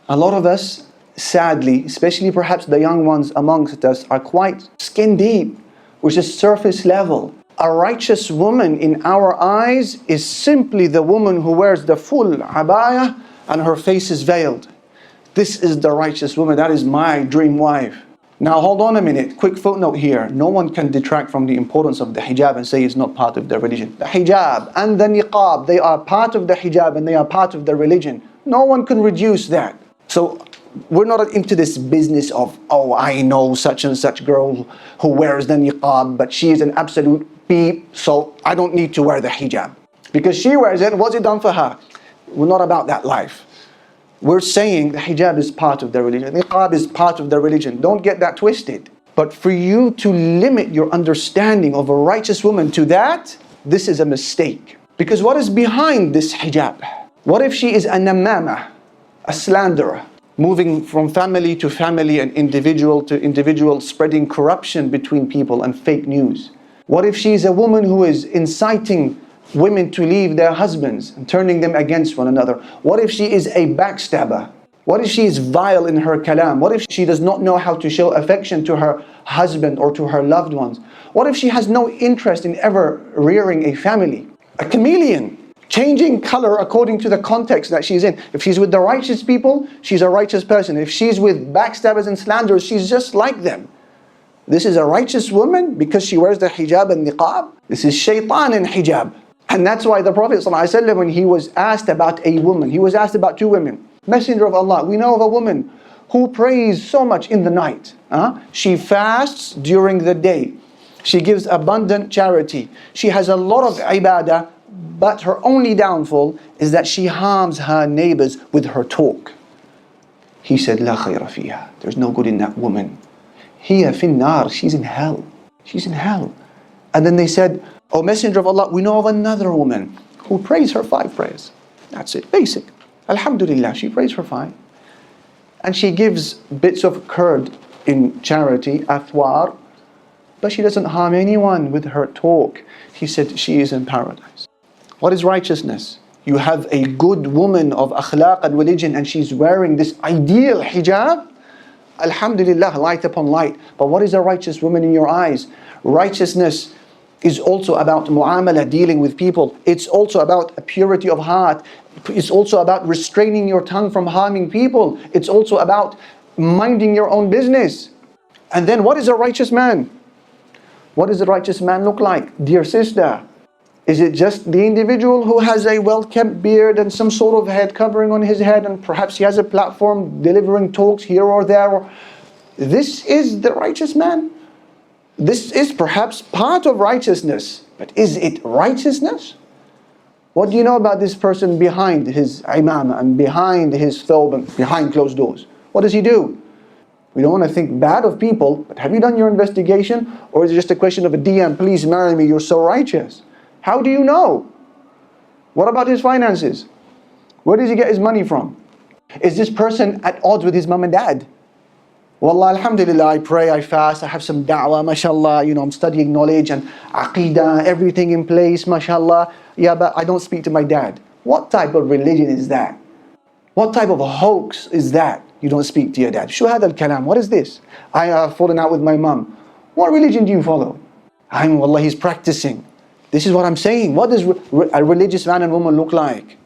A lot of us, sadly, especially perhaps the young ones amongst us, are quite skin deep, which is surface level. A righteous woman in our eyes is simply the woman who wears the full abaya and her face is veiled. This is the righteous woman. That is my dream wife. Now hold on a minute, quick footnote here. No one can detract from the importance of the hijab and say it's not part of their religion. The hijab and the niqab, they are part of the hijab and they are part of the religion. No one can reduce that. So we're not into this business of, oh, I know such and such girl who wears the niqab, but she is an absolute beep, so I don't need to wear the hijab. Because she wears it, what's it done for her? We're not about that life. We're saying the hijab is part of the religion. Niqab is part of the religion. Don't get that twisted. But for you to limit your understanding of a righteous woman to that, this is a mistake. Because what is behind this hijab? What if she is a namama, a slanderer, moving from family to family and individual to individual, spreading corruption between people and fake news? What if she is a woman who is inciting women to leave their husbands and turning them against one another? What if she is a backstabber? What if she is vile in her kalam? What if she does not know how to show affection to her husband or to her loved ones? What if she has no interest in ever rearing a family? A chameleon, changing color according to the context that she's in. If she's with the righteous people, she's a righteous person. If she's with backstabbers and slanderers, she's just like them. This is a righteous woman because she wears the hijab and niqab. This is shaitan in hijab. And that's why the Prophet ﷺ, when he was asked about a woman, he was asked about two women. Messenger of Allah, we know of a woman who prays so much in the night. She fasts during the day. She gives abundant charity. She has a lot of ibadah, but her only downfall is that she harms her neighbors with her talk. He said, La khayra fiha. There's no good in that woman. Hiya fin nar. She's in hell. She's in hell. And then they said, O Messenger of Allah, we know of another woman who prays her 5 prayers. That's it, basic. Alhamdulillah, she prays her 5. And she gives bits of curd in charity, athwar, but she doesn't harm anyone with her talk. He said she is in paradise. What is righteousness? You have a good woman of akhlaq and religion and she's wearing this ideal hijab. Alhamdulillah, light upon light. But what is a righteous woman in your eyes? Righteousness is also about mu'amala, dealing with people. It's also about a purity of heart. It's also about restraining your tongue from harming people. It's also about minding your own business. And then what is a righteous man? What does a righteous man look like? Dear sister, is it just the individual who has a well-kept beard and some sort of head covering on his head and perhaps he has a platform delivering talks here or there? This is the righteous man. This is perhaps part of righteousness, but is it righteousness? What do you know about this person behind his imam and behind his thawb and behind closed doors? What does he do? We don't want to think bad of people, but have you done your investigation? Or is it just a question of a DM, please marry me, you're so righteous? How do you know? What about his finances? Where does he get his money from? Is this person at odds with his mom and dad? Wallah, alhamdulillah, I pray, I fast, I have some da'wah, mashallah, I'm studying knowledge and aqidah, everything in place, mashallah. Yeah, but I don't speak to my dad. What type of religion is that? What type of hoax is that? You don't speak to your dad. Shuhad al-kalam, what is this? I have fallen out with my mom. What religion do you follow? Wallah, he's practicing. This is what I'm saying. What does a religious man and woman look like?